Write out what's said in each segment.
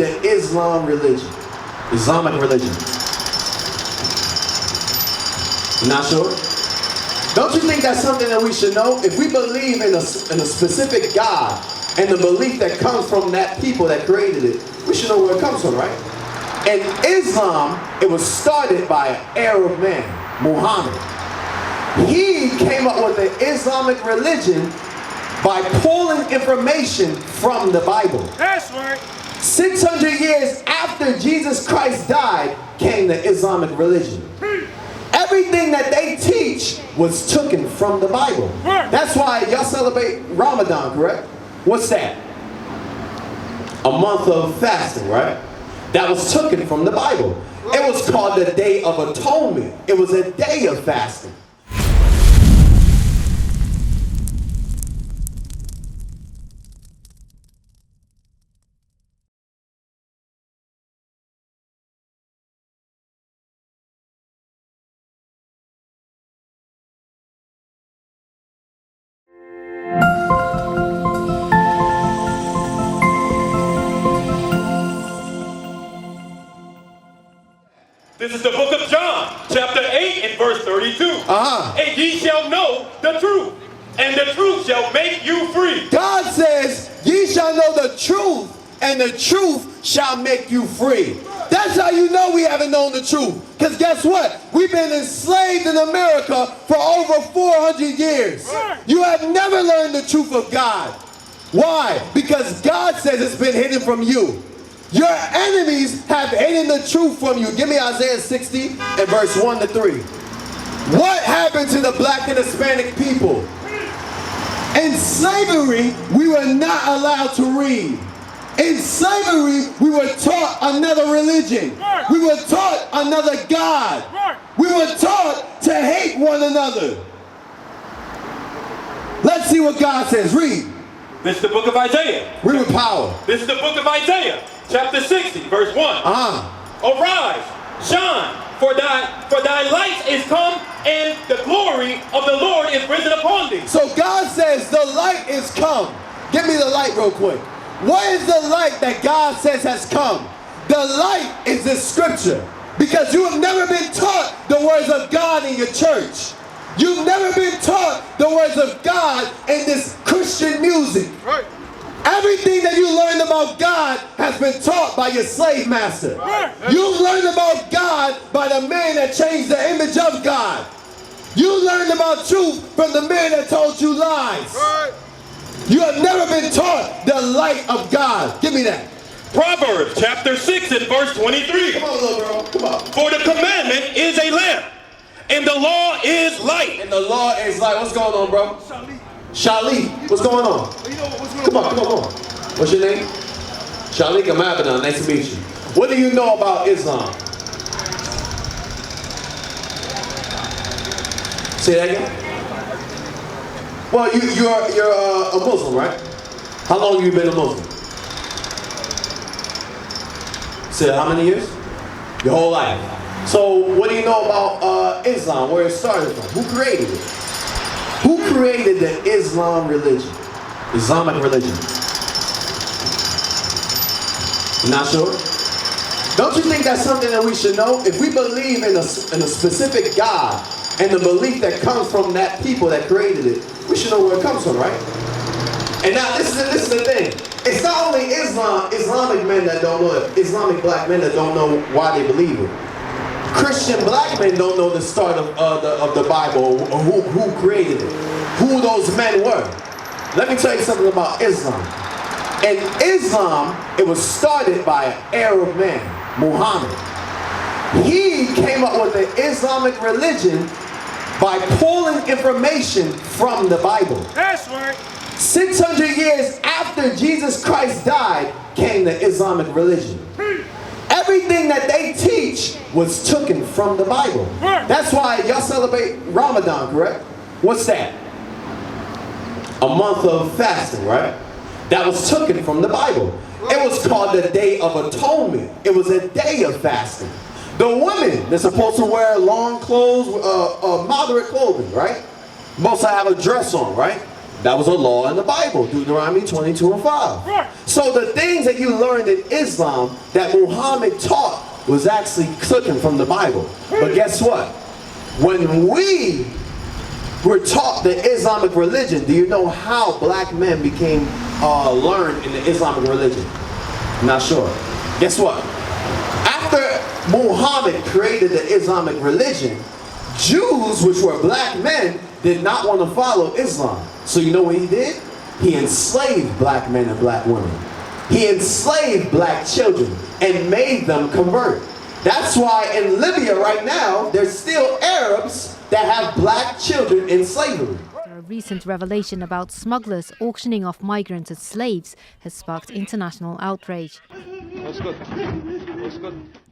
the Islamic religion? You're not sure? Don't you think that's something that we should know? If we believe in a specific God and the belief that comes from that people that created it, we should know where it comes from, right? And Islam, it was started by an Arab man, Muhammad. He came up with the Islamic religion by pulling information from the Bible. That's right. 600 years after Jesus Christ died came the Islamic religion. Everything that they teach was taken from the Bible. That's why y'all celebrate Ramadan, correct? What's that? A month of fasting, right? That was taken from the Bible. It was called the Day of Atonement. It was a day of fasting. This is the book of John, chapter 8 and verse 32. And ye shall know the truth, and the truth shall make you free. God says, ye shall know the truth, and the truth shall make you free. That's how you know we haven't known the truth. Because guess what? We've been enslaved in America for over 400 years. You have never learned the truth of God. Why? Because God says it's been hidden from you. Your enemies have hidden the truth from you. Give me Isaiah 60 and verse 1 to 3. What happened to the black and Hispanic people? In slavery, we were not allowed to read. In slavery, we were taught another religion. We were taught another God. We were taught to hate one another. Let's see what God says. Read. This is the book of Isaiah. Read with power. This is the book of Isaiah, chapter 60, verse 1. Arise, shine, for thy light is come, and the glory of the Lord is risen upon thee. So God says the light is come. Give me the light real quick. What is the light that God says has come? The light is this scripture. Because you have never been taught the words of God in your church. You've never been taught the words of God in this Christian music. Right. Everything that you learned about God has been taught by your slave master. Right. You learned about God by the man that changed the image of God. You learned about truth from the man that told you lies. Right. You have never been taught the light of God. Give me that. Proverbs chapter 6 and verse 23. Come on, little girl. Come on. For the commandment is a lamp, and the law is light. And the law is light. What's going on, bro? Shali. What's going on? Come on, come on, come on. What's your name? Shalik Amabadan. Nice to meet you. What do you know about Islam? Say that again? Well, you're a Muslim, right? How long have you been a Muslim? Say how many years? Your whole life. So what do you know about Islam, where it started from? Who created it? Who created the Islam religion? Islamic religion? Not sure? Don't you think that's something that we should know? If we believe in a specific God and the belief that comes from that people that created it, we should know where it comes from, right? And now this is the thing. It's not only Islamic men that don't know it, Islamic black men that don't know why they believe it. Christian black men don't know the start of the Bible or who created it, who those men were. Let me tell you something about Islam. In Islam, it was started by an Arab man, Muhammad. He came up with the Islamic religion by pulling information from the Bible. That's right. 600 years after Jesus Christ died came the Islamic religion. Everything that they teach was taken from the Bible. That's why y'all celebrate Ramadan, correct? What's that? A month of fasting, right? That was taken from the Bible. It was called the Day of Atonement. It was a day of fasting. The women, they're supposed to wear long clothes, moderate clothing, right? Most have a dress on, right? That was a law in the Bible, Deuteronomy 22 and 5. So the things that you learned in Islam that Muhammad taught was actually taken from the Bible. But guess what? When we were taught the Islamic religion, do you know how black men became learned in the Islamic religion? I'm not sure. Guess what? After Muhammad created the Islamic religion, Jews, which were black men, did not want to follow Islam. So you know what he did? He enslaved black men and black women. He enslaved black children and made them convert. That's why in Libya right now, there's still Arabs that have black children in slavery. A recent revelation about smugglers auctioning off migrants as slaves has sparked international outrage.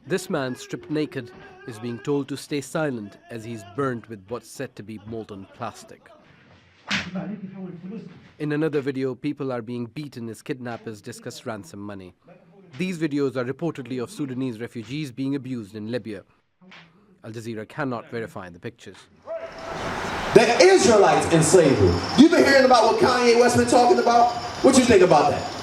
This man, stripped naked, is being told to stay silent as he's burnt with what's said to be molten plastic. In another video, people are being beaten as kidnappers discuss ransom money. These videos are reportedly of Sudanese refugees being abused in Libya. Al Jazeera cannot verify the pictures. The Israelites in slavery. You've been hearing about what Kanye West been talking about? What you think about that?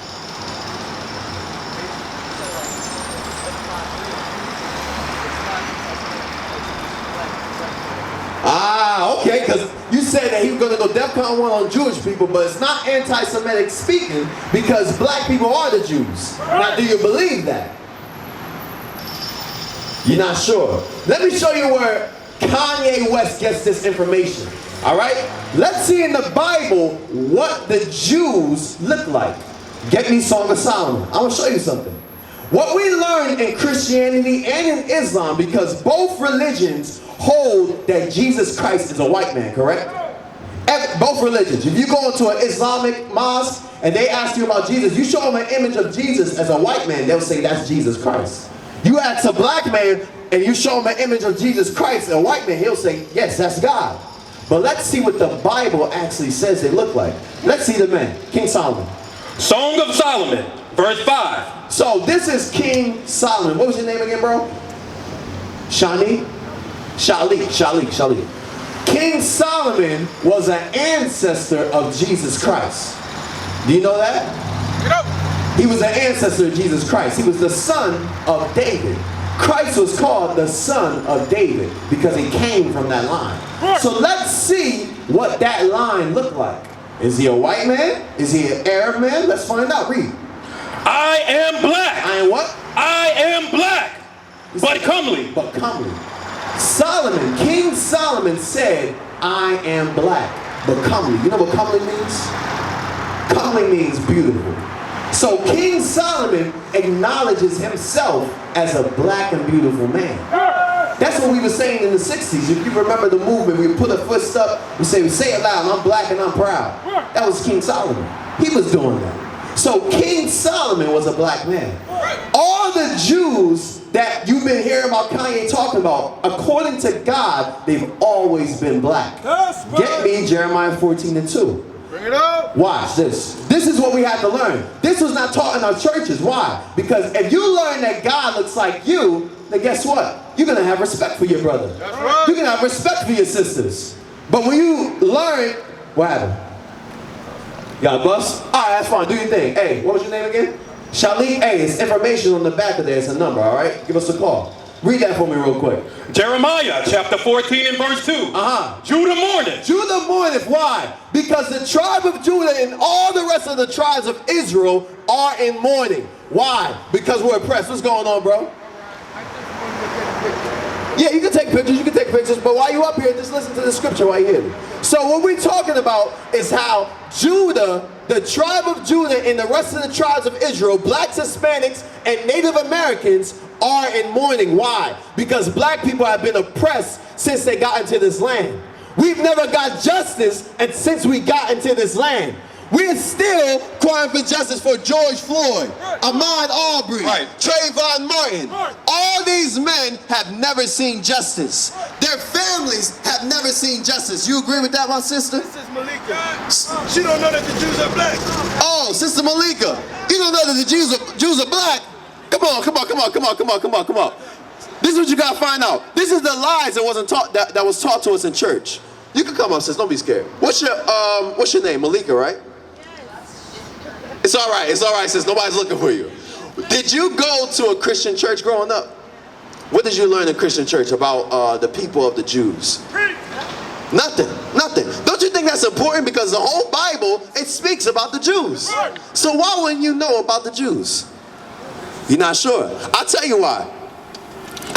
Okay, because you said that he was going to go DEFCON 1 on Jewish people, but it's not anti-Semitic speaking because black people are the Jews. Now, do you believe that? You're not sure. Let me show you where Kanye West gets this information. All right? Let's see in the Bible what the Jews look like. Get me Song of Solomon. I'm going to show you something. What we learn in Christianity and in Islam, because both religions hold that Jesus Christ is a white man, correct? Both religions. If you go into an Islamic mosque and they ask you about Jesus, you show them an image of Jesus as a white man, they'll say that's Jesus Christ. You ask a black man and you show him an image of Jesus Christ, a white man, he'll say, yes, that's God. But let's see what the Bible actually says they look like. Let's see the men. King Solomon. Song of Solomon, verse 5. So this is King Solomon. What was your name again, bro? Shani? Shalik. King Solomon was an ancestor of Jesus Christ. Do you know that? He was an ancestor of Jesus Christ. He was the son of David. Christ was called the son of David because he came from that line. So let's see what that line looked like. Is he a white man? Is he an Arab man? Let's find out. Read. I am black. I am what? I am black, but comely. But comely. Solomon, King Solomon said, I am black, but comely. You know what comely means? Comely means beautiful. So King Solomon acknowledges himself as a black and beautiful man. That's what we were saying in the 60s. If you remember the movement, we put a fist up, we say it loud, I'm black and I'm proud. That was King Solomon. He was doing that. So King Solomon was a black man. All the Jews that you've been hearing about Kanye talking about, according to God, they've always been black. Get me Jeremiah 14:2. Bring it up. Watch this. This is what we had to learn. This was not taught in our churches. Why? Because if you learn that God looks like you, then guess what? You're going to have respect for your brother. That's right. You're going to have respect for your sisters. But when you learn, what happened? You got a bus? All right, that's fine. Do your thing. Hey, what was your name again? Shalik. Hey, it's information on the back of there. It's a number, all right? Give us a call. Read that for me real quick. Jeremiah chapter 14 and verse 2. Judah mourneth. Judah mourneth. Why? Because the tribe of Judah and all the rest of the tribes of Israel are in mourning. Why? Because we're oppressed. What's going on, bro? Yeah, you can take pictures, but while you up here, just listen to the scripture while you're here. So what we're talking about is how Judah, the tribe of Judah and the rest of the tribes of Israel, blacks, Hispanics, and Native Americans are in mourning. Why? Because black people have been oppressed since they got into this land. We've never got justice and since we got into this land. We're still crying for justice for George Floyd, Ahmaud Arbery, Trayvon Martin. All these men have never seen justice. Their families have never seen justice. You agree with that, my sister? This is Malika. She don't know that the Jews are black. Oh, Sister Malika, you don't know that the Jews are black? Come on. This is what you gotta find out. This is the lies that wasn't taught that was taught to us in church. You can come up, sis. Don't be scared. What's your name? Malika, right? It's all right. It's all right, sis. Nobody's looking for you. Did you go to a Christian church growing up? What did you learn in Christian church about the people of the Jews? Nothing. Nothing. Don't you think that's important? Because the whole Bible, it speaks about the Jews. So why wouldn't you know about the Jews? You're not sure. I'll tell you why.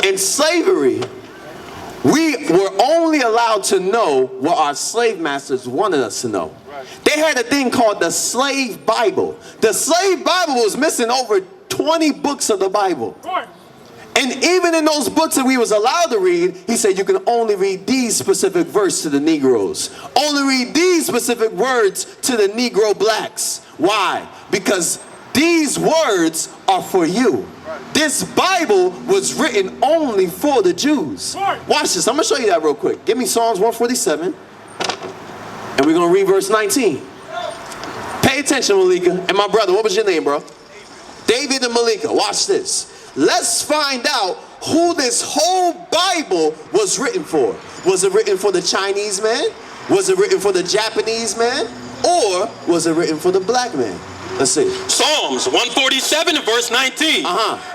In slavery, we were only allowed to know what our slave masters wanted us to know. They had a thing called the slave Bible. The slave Bible was missing over 20 books of the Bible. And even in those books that we was allowed to read, he said you can only read these specific verses to the Negroes. Only read these specific words to the Negro blacks. Why? Because these words are for you. This Bible was written only for the Jews. Watch this. I'm going to show you that real quick. Give me Psalms 147. And we're going to read verse 19. Pay attention, Malika. And my brother, what was your name, bro? David and Malika. Watch this. Let's find out who this whole Bible was written for. Was it written for the Chinese man? Was it written for the Japanese man? Or was it written for the black man? Let's see. Psalms 147 verse 19.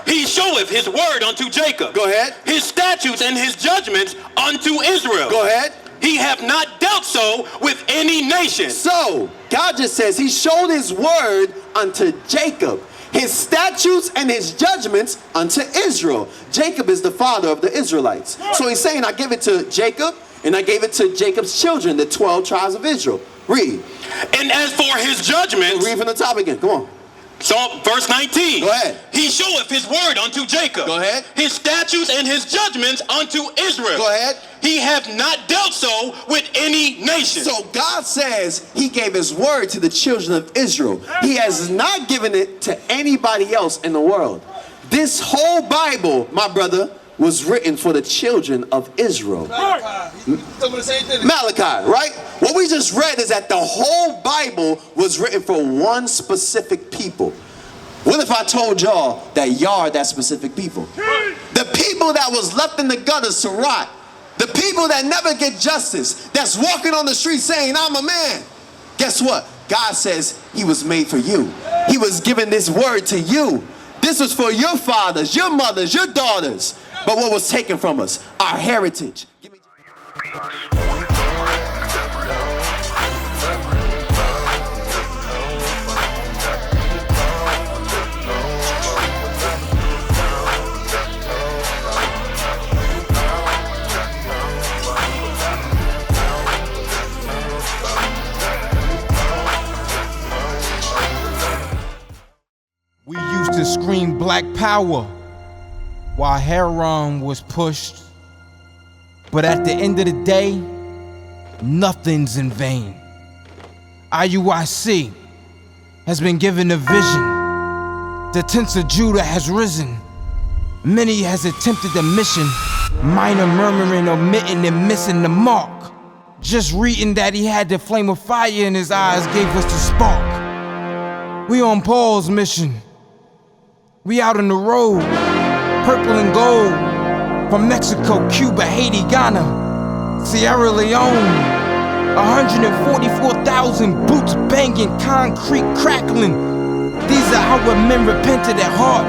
He showeth his word unto Jacob. Go ahead. His statutes and his judgments unto Israel. Go ahead. He hath not dealt so with any nation. So, God just says he showed his word unto Jacob. His statutes and his judgments unto Israel. Jacob is the father of the Israelites. So he's saying, I give it to Jacob, and I gave it to Jacob's children, the 12 tribes of Israel. Read. And as for his judgments... Read from the top again. Come on. So, verse 19. Go ahead. He showeth his word unto Jacob. Go ahead. His statutes and his judgments unto Israel. Go ahead. He hath not dealt so with any nation. So God says he gave his word to the children of Israel. He has not given it to anybody else in the world. This whole Bible, my brother, was written for the children of Israel. Malachi, right? What we just read is that the whole Bible was written for one specific people. What if I told y'all that y'all are that specific people? The people that was left in the gutters to rot. The people that never get justice. That's walking on the street saying, I'm a man. Guess what? God says he was made for you. He was given this word to you. This was for your fathers, your mothers, your daughters. But what was taken from us? Our heritage. We used to scream black power while heroin was pushed. But at the end of the day, nothing's in vain. IUIC has been given a vision. The tents of Judah has risen. Many has attempted the mission, minor murmuring, omitting, and missing the mark. Just reading that he had the flame of fire in his eyes gave us the spark. We on Paul's mission. We out on the road, purple and gold, from Mexico, Cuba, Haiti, Ghana, Sierra Leone. 144,000 boots banging, concrete crackling. These are our men repented at heart.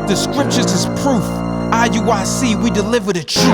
The scriptures is proof. IUIC, we deliver the truth.